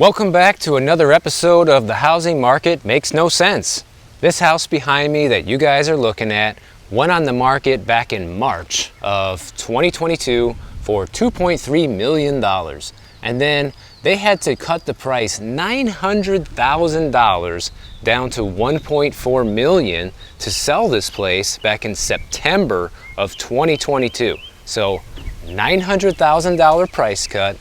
Welcome back to another episode of The Housing Market Makes No Sense. This house behind me that you guys are looking at went on the market back in March of 2022 for $2.3 million. And then they had to cut the price $900,000 down to $1.4 million to sell this place back in September of 2022. So $900,000 price cut,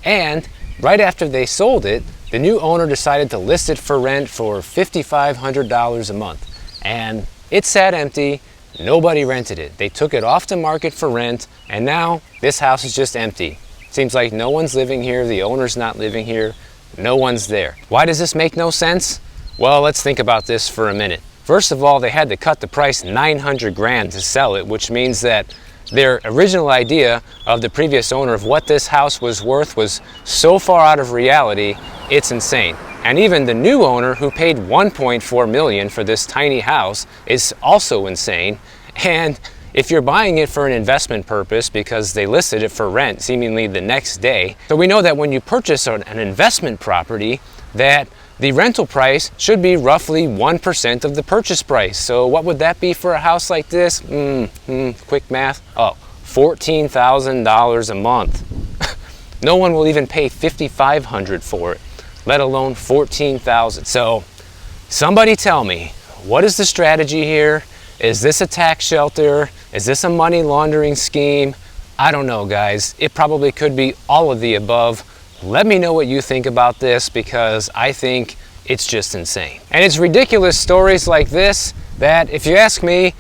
and right after they sold it, the new owner decided to list it for rent for $5,500 a month. And it sat empty, nobody rented it. They took it off the market for rent, and now this house is just empty. Seems like no one's living here, the owner's not living here, no one's there. Why does this make no sense? Well, let's think about this for a minute. First of all, they had to cut the price $900,000 to sell it, which means that their original idea of the previous owner of what this house was worth was so far out of reality, it's insane. And even the new owner, who paid $1.4 million for this tiny house, is also insane. And if you're buying it for an investment purpose because they listed it for rent seemingly the next day, so we know that when you purchase an investment property, that the rental price should be roughly 1% of the purchase price. So what would that be for a house like this? Quick math. Oh, $14,000 a month. No one will even pay $5,500 for it, let alone $14,000. So somebody tell me, what is the strategy here? Is this a tax shelter? Is this a money laundering scheme? I don't know, guys. It probably could be all of the above. Let me know what you think about this, because I think it's just insane. And it's ridiculous stories like this that, if you ask me,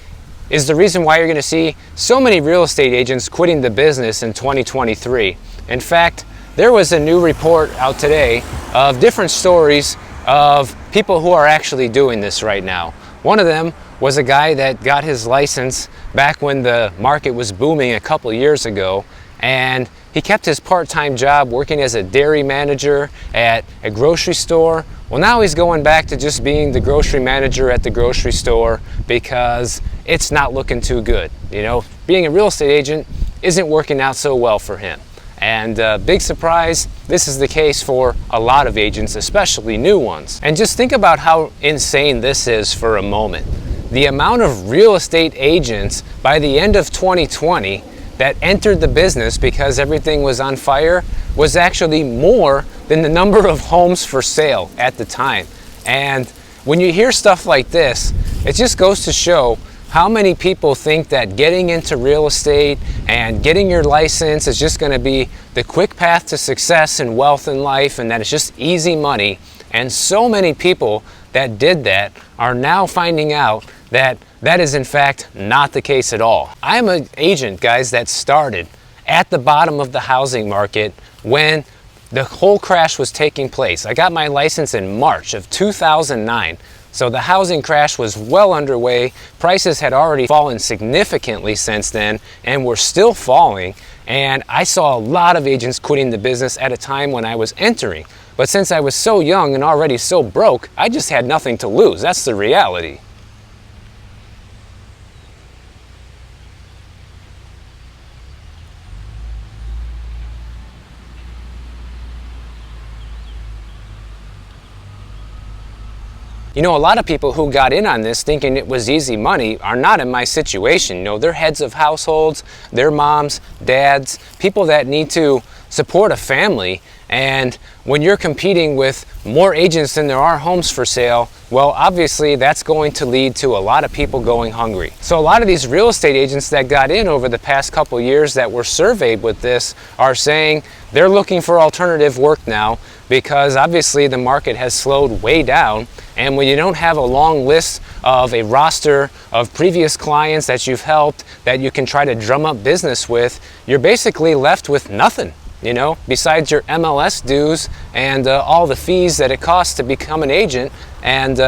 is the reason why you're going to see so many real estate agents quitting the business in 2023. In fact, there was a new report out today of different stories of people who are actually doing this right now. One of them was a guy that got his license back when the market was booming a couple years ago, and he kept his part-time job working as a dairy manager at a grocery store. Well, now he's going back to just being the grocery manager at the grocery store because it's not looking too good. You know, being a real estate agent isn't working out so well for him. And big surprise, this is the case for a lot of agents, especially new ones. And just think about how insane this is for a moment. The amount of real estate agents by the end of 2020 that entered the business because everything was on fire was actually more than the number of homes for sale at the time. And when you hear stuff like this, it just goes to show how many people think that getting into real estate and getting your license is just going to be the quick path to success and wealth in life, and that it's just easy money. And so many people that did that are now finding out that that is in fact not the case at all. I'm an agent, guys, that started at the bottom of the housing market when the whole crash was taking place. I got my license in March of 2009. So the housing crash was well underway. Prices had already fallen significantly since then and were still falling. And I saw a lot of agents quitting the business at a time when I was entering. But since I was so young and already so broke, I just had nothing to lose. That's the reality. You know, a lot of people who got in on this thinking it was easy money are not in my situation. You know, they're heads of households, they're moms, dads, people that need to support a family. And when you're competing with more agents than there are homes for sale, well, obviously that's going to lead to a lot of people going hungry. So a lot of these real estate agents that got in over the past couple years that were surveyed with this are saying they're looking for alternative work now, because obviously the market has slowed way down. And when you don't have a long list of a roster of previous clients that you've helped that you can try to drum up business with, you're basically left with nothing, you know, besides your MLS dues and all the fees that it costs to become an agent, and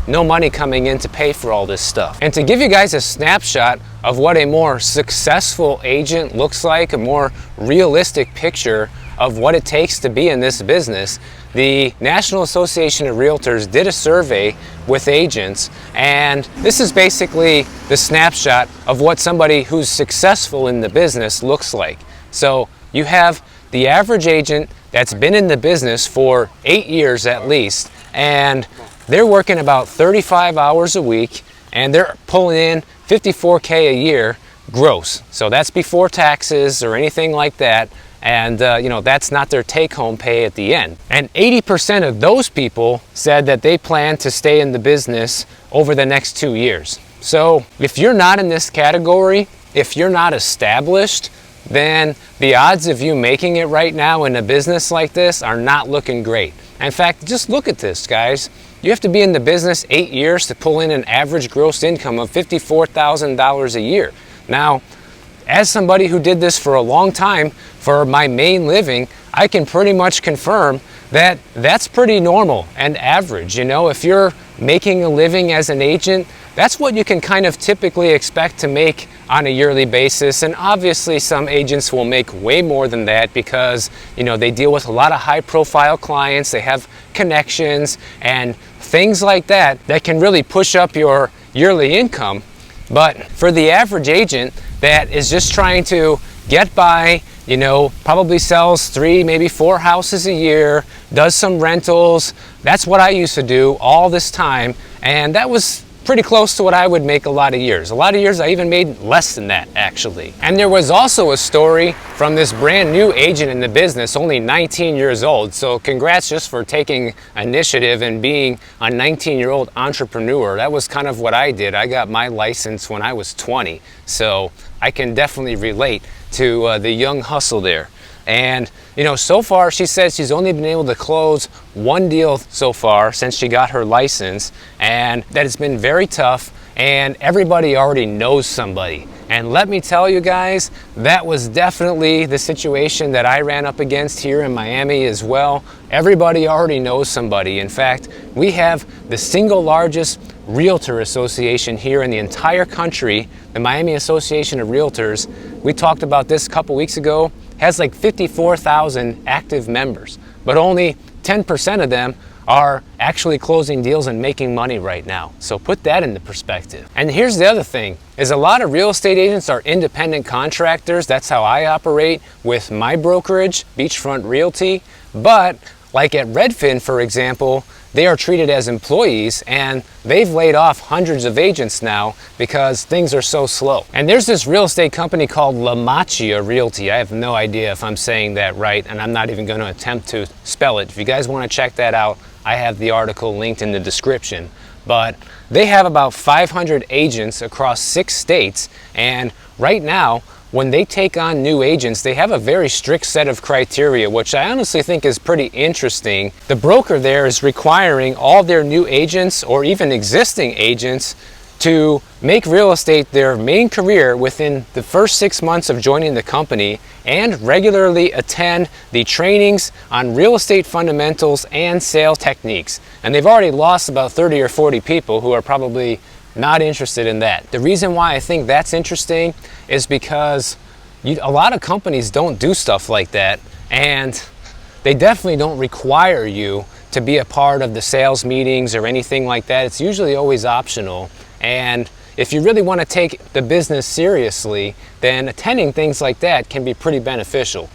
no money coming in to pay for all this stuff. And to give you guys a snapshot of what a more successful agent looks like, a more realistic picture of what it takes to be in this business, the National Association of Realtors did a survey with agents, and this is basically the snapshot of what somebody who's successful in the business looks like. So you have the average agent that's been in the business for 8 years at least, and they're working about 35 hours a week, and they're pulling in $54K a year gross. So that's before taxes or anything like that. And that's not their take-home pay at the end. And 80% of those people said that they plan to stay in the business over the next 2 years. So if you're not in this category, if you're not established, then the odds of you making it right now in a business like this are not looking great. In fact, just look at this, guys. You have to be in the business 8 years to pull in an average gross income of $54,000 a year. Now, as somebody who did this for a long time for my main living, I can pretty much confirm that that's pretty normal and average. If you're making a living as an agent, that's what you can kind of typically expect to make on a yearly basis. And obviously some agents will make way more than that because, they deal with a lot of high profile clients, they have connections and things like that can really push up your yearly income. But for the average agent that is just trying to get by, probably sells 3, maybe 4 houses a year, does some rentals. That's what I used to do all this time, and that was pretty close to what I would make a lot of years. A lot of years I even made less than that, actually. And there was also a story from this brand new agent in the business, only 19 years old. So congrats just for taking initiative and being a 19-year-old entrepreneur. That was kind of what I did. I got my license when I was 20. So I can definitely relate to the young hustle there. And so far she says she's only been able to close 1 deal so far since she got her license, and that it's been very tough, and everybody already knows somebody. And let me tell you guys, that was definitely the situation that I ran up against here in Miami as well. Everybody already knows somebody. In fact, we have the single largest realtor association here in the entire country, the Miami Association of Realtors. We talked about this a couple weeks ago. Has like 54,000 active members, but only 10% of them are actually closing deals and making money right now. So put that into perspective. And here's the other thing, is a lot of real estate agents are independent contractors. That's how I operate with my brokerage, Beachfront Realty. But like at Redfin, for example, they are treated as employees, and they've laid off hundreds of agents now because things are so slow. And there's this real estate company called La Macchia Realty. I have no idea if I'm saying that right, and I'm not even going to attempt to spell it. If you guys want to check that out, I have the article linked in the description. But they have about 500 agents across 6 states, and right now, when they take on new agents, they have a very strict set of criteria, which I honestly think is pretty interesting. The broker there is requiring all their new agents or even existing agents to make real estate their main career within the first 6 months of joining the company and regularly attend the trainings on real estate fundamentals and sales techniques. And they've already lost about 30 or 40 people who are probably not interested in that. The reason why I think that's interesting is because a lot of companies don't do stuff like that, and they definitely don't require you to be a part of the sales meetings or anything like that. It's usually always optional. And if you really want to take the business seriously, then attending things like that can be pretty beneficial.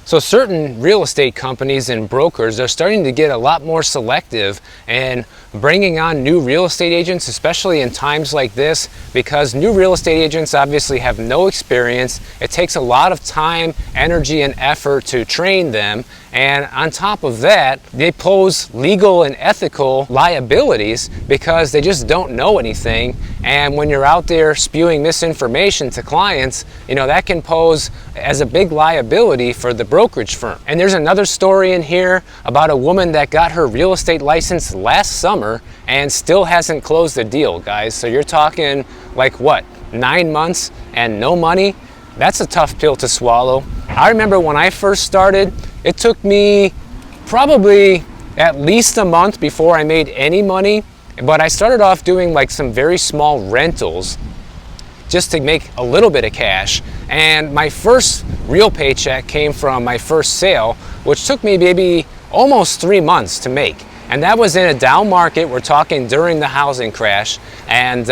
So certain real estate companies and brokers are starting to get a lot more selective and bringing on new real estate agents, especially in times like this, because new real estate agents obviously have no experience. It takes a lot of time, energy, and effort to train them. And on top of that, they pose legal and ethical liabilities because they just don't know anything. And when you're out there spewing misinformation to clients, that can pose as a big liability for the brokerage firm. And there's another story in here about a woman that got her real estate license last summer and still hasn't closed a deal, guys. So you're talking like what, 9 months and no money? That's a tough pill to swallow. I remember when I first started, it took me probably at least a month before I made any money, but I started off doing like some very small rentals just to make a little bit of cash. And my first real paycheck came from my first sale, which took me maybe almost 3 months to make. And that was in a down market. We're talking during the housing crash. And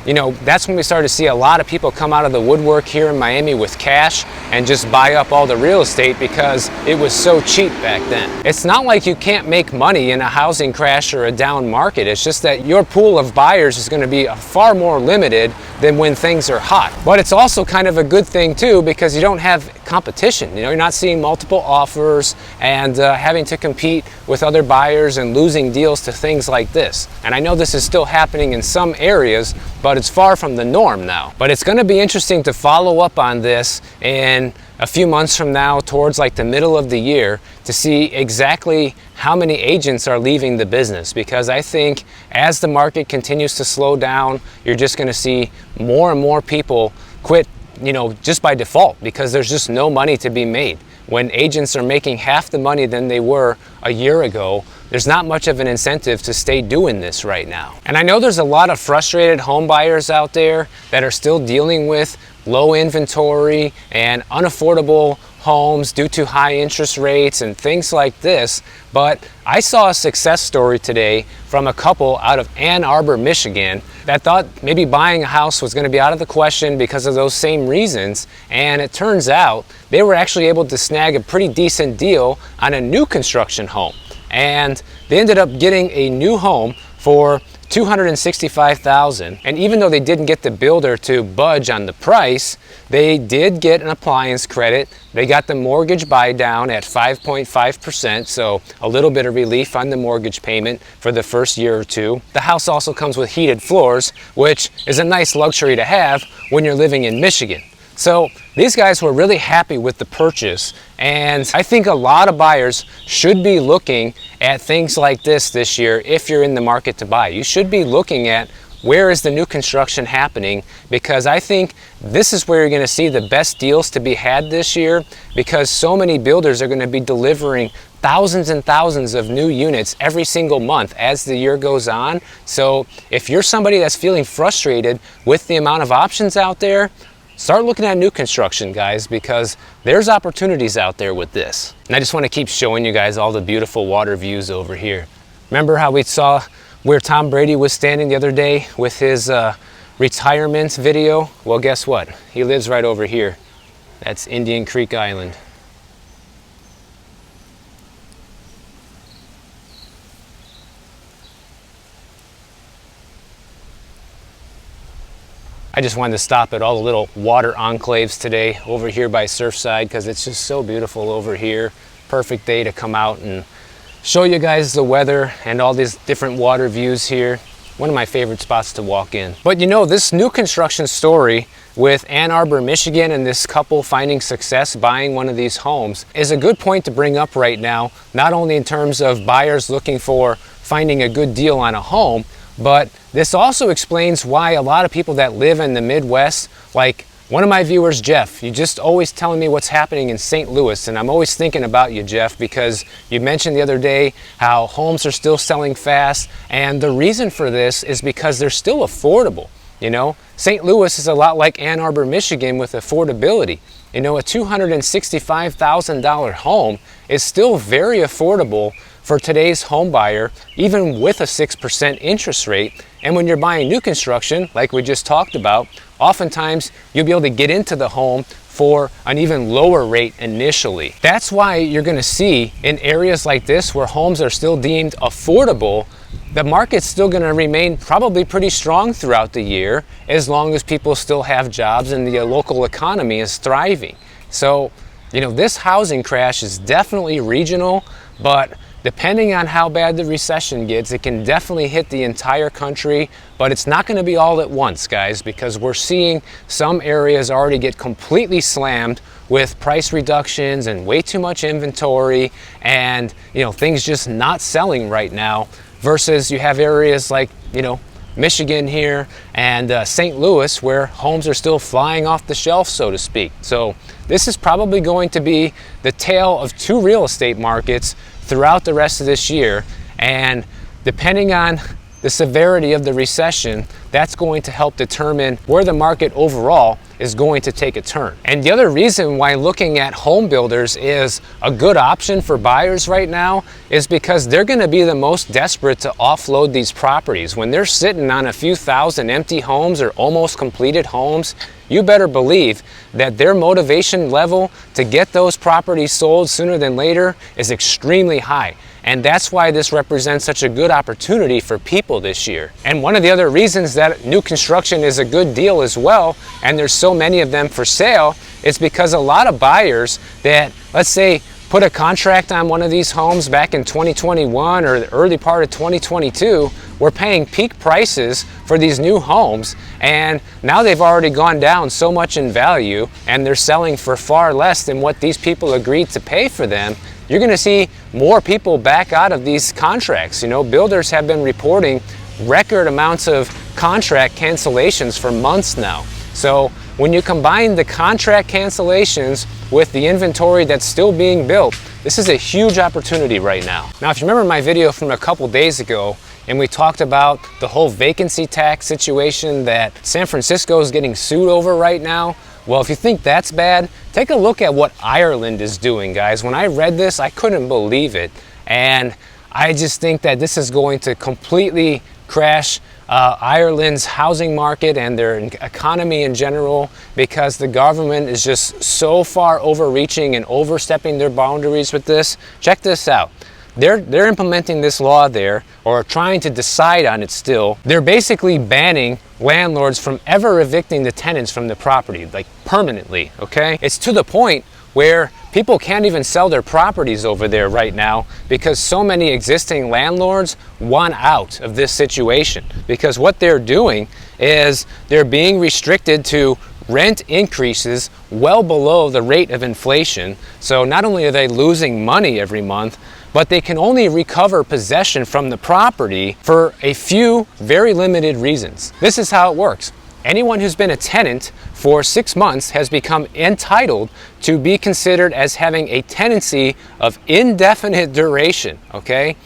you know, that's when we started to see a lot of people come out of the woodwork here in Miami with cash and just buy up all the real estate because it was so cheap back then. It's not like you can't make money in a housing crash or a down market. It's just that your pool of buyers is going to be far more limited than when things are hot. But it's also kind of a good thing too, because you don't have competition. You know, you're not seeing multiple offers and having to compete with other buyers and losing deals to things like this. And I know this is still happening in some areas, but it's far from the norm now. But it's going to be interesting to follow up on this in a few months from now, towards like the middle of the year, to see exactly how many agents are leaving the business. Because I think as the market continues to slow down, you're just going to see more and more people quit, you know, just by default, because there's just no money to be made. When agents are making half the money than they were a year ago, there's not much of an incentive to stay doing this right now. And I know there's a lot of frustrated home buyers out there that are still dealing with low inventory and unaffordable homes due to high interest rates and things like this. But I saw a success story today from a couple out of Ann Arbor, Michigan, that thought maybe buying a house was going to be out of the question because of those same reasons. And it turns out they were actually able to snag a pretty decent deal on a new construction home. And they ended up getting a new home for $265,000. And even though they didn't get the builder to budge on the price, they did get an appliance credit. They got the mortgage buy down at 5.5%, so a little bit of relief on the mortgage payment for the first year or two. The house also comes with heated floors, which is a nice luxury to have when you're living in Michigan. So these guys were really happy with the purchase, and I think a lot of buyers should be looking at things like this year if you're in the market to buy. You should be looking at where is the new construction happening, because I think this is where you're going to see the best deals to be had this year, because so many builders are going to be delivering thousands and thousands of new units every single month as the year goes on. So if you're somebody that's feeling frustrated with the amount of options out there, start looking at new construction, guys, because there's opportunities out there with this. And I just want to keep showing you guys all the beautiful water views over here. Remember how we saw where Tom Brady was standing the other day with his retirement video? Well, guess what? He lives right over here. That's Indian Creek Island. I just wanted to stop at all the little water enclaves today over here by Surfside, because it's just so beautiful over here. Perfect day to come out and show you guys the weather and all these different water views here. One of my favorite spots to walk in. But you know, this new construction story with Ann Arbor, Michigan, and this couple finding success buying one of these homes is a good point to bring up right now, not only in terms of buyers looking for finding a good deal on a home, but this also explains why a lot of people that live in the Midwest, like one of my viewers, Jeff, you just always telling me what's happening in St. Louis, and I'm always thinking about you, Jeff, because you mentioned the other day how homes are still selling fast, and the reason for this is because they're still affordable. You know, St. Louis is a lot like Ann Arbor, Michigan with affordability. You know, a $265,000 home is still very affordable for today's home buyer, even with a 6% interest rate. And when you're buying new construction, like we just talked about, oftentimes you'll be able to get into the home for an even lower rate initially. That's why you're going to see in areas like this where homes are still deemed affordable, the market's still going to remain probably pretty strong throughout the year, as long as people still have jobs and the local economy is thriving. So, you know, this housing crash is definitely regional, but depending on how bad the recession gets, it can definitely hit the entire country, but it's not going to be all at once, guys, because we're seeing some areas already get completely slammed with price reductions and way too much inventory and, you know, things just not selling right now, versus you have areas like, you know, Michigan here and St. Louis, where homes are still flying off the shelf, so to speak. So this is probably going to be the tale of two real estate markets throughout the rest of this year, and depending on the severity of the recession, that's going to help determine where the market overall is going to take a turn. And the other reason why looking at home builders is a good option for buyers right now is because they're going to be the most desperate to offload these properties. When they're sitting on a few thousand empty homes or almost completed homes, you better believe that their motivation level to get those properties sold sooner than later is extremely high. And that's why this represents such a good opportunity for people this year. And one of the other reasons that new construction is a good deal as well, and there's so many of them for sale, is because a lot of buyers that, let's say, put a contract on one of these homes back in 2021 or the early part of 2022, were paying peak prices for these new homes, and now they've already gone down so much in value and they're selling for far less than what these people agreed to pay for them. You're going to see more people back out of these contracts. You know, builders have been reporting record amounts of contract cancellations for months now. So when you combine the contract cancellations with the inventory that's still being built, this is a huge opportunity right now. Now, if you remember my video from a couple days ago, and we talked about the whole vacancy tax situation that San Francisco is getting sued over right now, well, if you think that's bad, take a look at what Ireland is doing, guys. When I read this, I couldn't believe it. And I just think that this is going to completely crash Ireland's housing market and their economy in general, because the government is just so far overreaching and overstepping their boundaries with this. Check this out. They're implementing this law there, or trying to decide on it still. They're basically banning landlords from ever evicting the tenants from the property, like permanently, okay? It's to the point where people can't even sell their properties over there right now because so many existing landlords want out of this situation. Because what they're doing is they're being restricted to rent increases well below the rate of inflation. So not only are they losing money every month, but they can only recover possession from the property for a few very limited reasons. This is how it works. Anyone who's been a tenant for 6 months has become entitled to be considered as having a tenancy of indefinite duration, okay?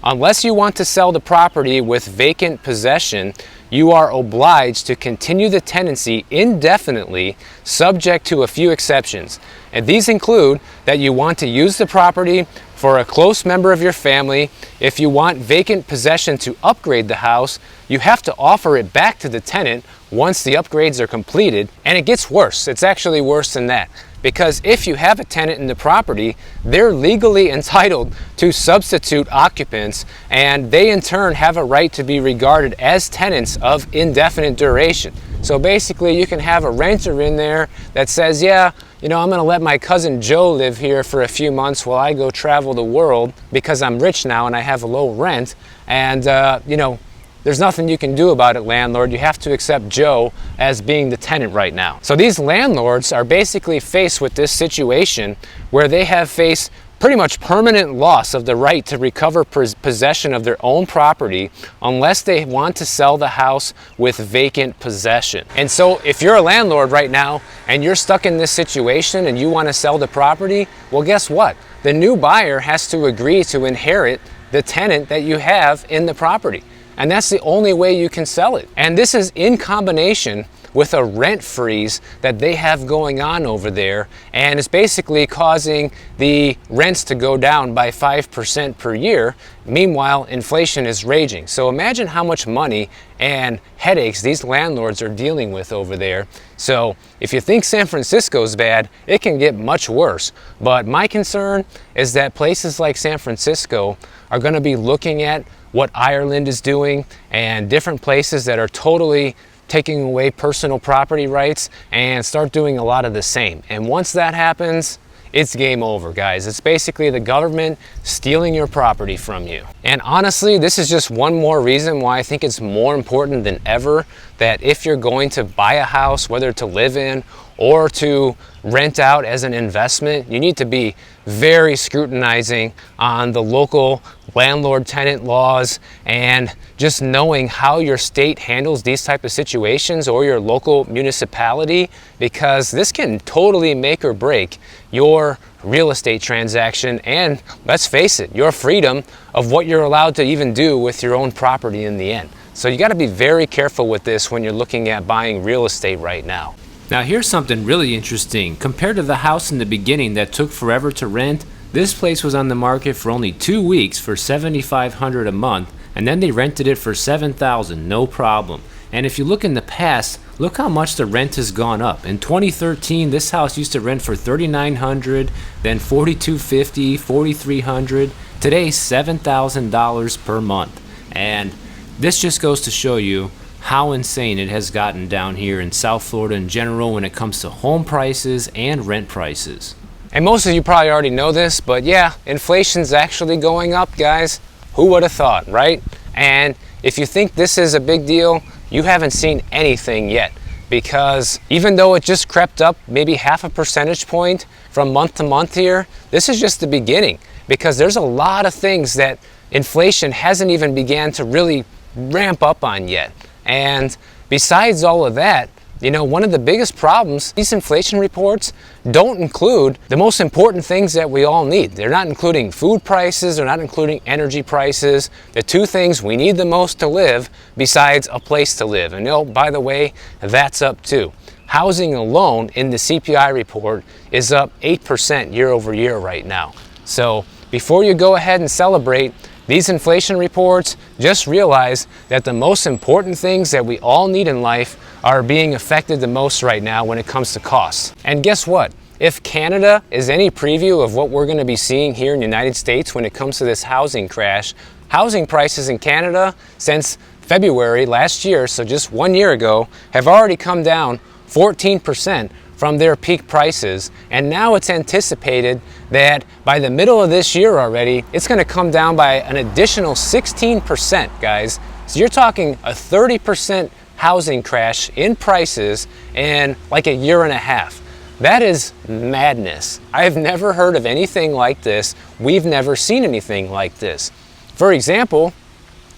Unless you want to sell the property with vacant possession, you are obliged to continue the tenancy indefinitely, subject to a few exceptions. And these include that you want to use the property for a close member of your family. If you want vacant possession to upgrade the house, you have to offer it back to the tenant once the upgrades are completed. And it gets worse. It's actually worse than that. Because if you have a tenant in the property, they're legally entitled to substitute occupants, and they in turn have a right to be regarded as tenants of indefinite duration. So basically you can have a renter in there that says, yeah, you know, I'm going to let my cousin Joe live here for a few months while I go travel the world because I'm rich now and I have a low rent. And, you know, there's nothing you can do about it, landlord. You have to accept Joe as being the tenant right now. So these landlords are basically faced with this situation where they have faced pretty much permanent loss of the right to recover possession of their own property unless they want to sell the house with vacant possession. And so if you're a landlord right now and you're stuck in this situation and you want to sell the property, well, guess what? The new buyer has to agree to inherit the tenant that you have in the property. And that's the only way you can sell it. And this is in combination with a rent freeze that they have going on over there, and it's basically causing the rents to go down by 5% per year. Meanwhile, inflation is raging. So imagine how much money and headaches these landlords are dealing with over there. So if you think San Francisco is bad, it can get much worse. But my concern is that places like San Francisco are going to be looking at what Ireland is doing and different places that are totally taking away personal property rights and start doing a lot of the same. And once that happens, it's game over, guys. It's basically the government stealing your property from you. And honestly, this is just one more reason why I think it's more important than ever that if you're going to buy a house, whether to live in or to rent out as an investment, you need to be very scrutinizing on the local landlord-tenant laws and just knowing how your state handles these type of situations or your local municipality, because this can totally make or break your real estate transaction and, let's face it, your freedom of what you're allowed to even do with your own property in the end. So you got to be very careful with this when you're looking at buying real estate right now. Now here's something really interesting. Compared to the house in the beginning that took forever to rent, this place was on the market for only 2 weeks for $7,500 a month, and then they rented it for $7,000, no problem. And if you look in the past, look how much the rent has gone up. In 2013, this house used to rent for $3,900, then $4,250, $4,300. Today, $7,000 per month. And this just goes to show you how insane it has gotten down here in South Florida in general when it comes to home prices and rent prices. And most of you probably already know this, but yeah, inflation's actually going up, guys. Who would have thought, right? And if you think this is a big deal, you haven't seen anything yet, because even though it just crept up maybe half a percentage point from month to month here, this is just the beginning, because there's a lot of things that inflation hasn't even began to really ramp up on yet. And besides all of that, you know, one of the biggest problems, these inflation reports don't include the most important things that we all need. They're not including food prices, they're not including energy prices, the two things we need the most to live besides a place to live. And oh, by the way, that's up too. Housing alone in the CPI report is up 8% year over year right now. So before you go ahead and celebrate these inflation reports, just realize that the most important things that we all need in life are being affected the most right now when it comes to costs. And guess what? If Canada is any preview of what we're going to be seeing here in the United States when it comes to this housing crash, housing prices in Canada since February last year, so just 1 year ago, have already come down 14% from their peak prices, and now it's anticipated that by the middle of this year already, it's going to come down by an additional 16%, guys. So you're talking a 30% housing crash in prices in like a year and a half. That is madness. I've never heard of anything like this. We've never seen anything like this. For example,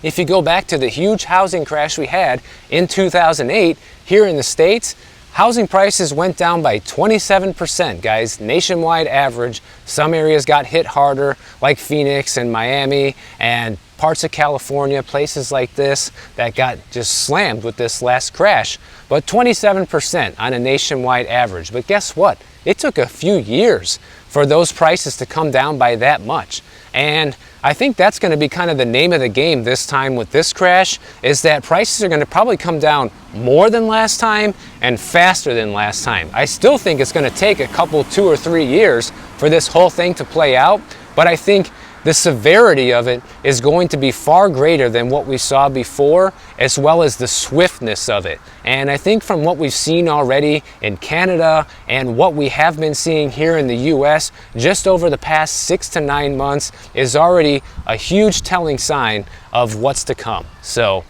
if you go back to the huge housing crash we had in 2008 here in the States, housing prices went down by 27%, guys, nationwide average. Some areas got hit harder, like Phoenix and Miami and parts of California, places like this that got just slammed with this last crash. But 27% on a nationwide average. But guess what? It took a few years for those prices to come down by that much. And I think that's going to be kind of the name of the game this time with this crash, is that prices are going to probably come down more than last time and faster than last time. I still think it's going to take a couple, 2 or 3 years for this whole thing to play out, but I think the severity of it is going to be far greater than what we saw before, as well as the swiftness of it. And I think from what we've seen already in Canada and what we have been seeing here in the US just over the past 6 to 9 months is already a huge telling sign of what's to come. So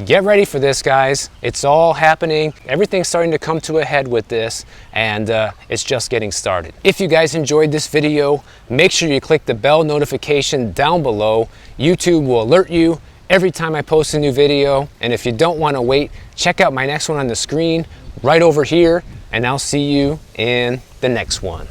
get ready for this, guys. It's all happening. Everything's starting to come to a head with this, and it's just getting started. If you guys enjoyed this video, make sure you click the bell notification down below. YouTube will alert you every time I post a new video. And if you don't want to wait, check out my next one on the screen right over here, and I'll see you in the next one.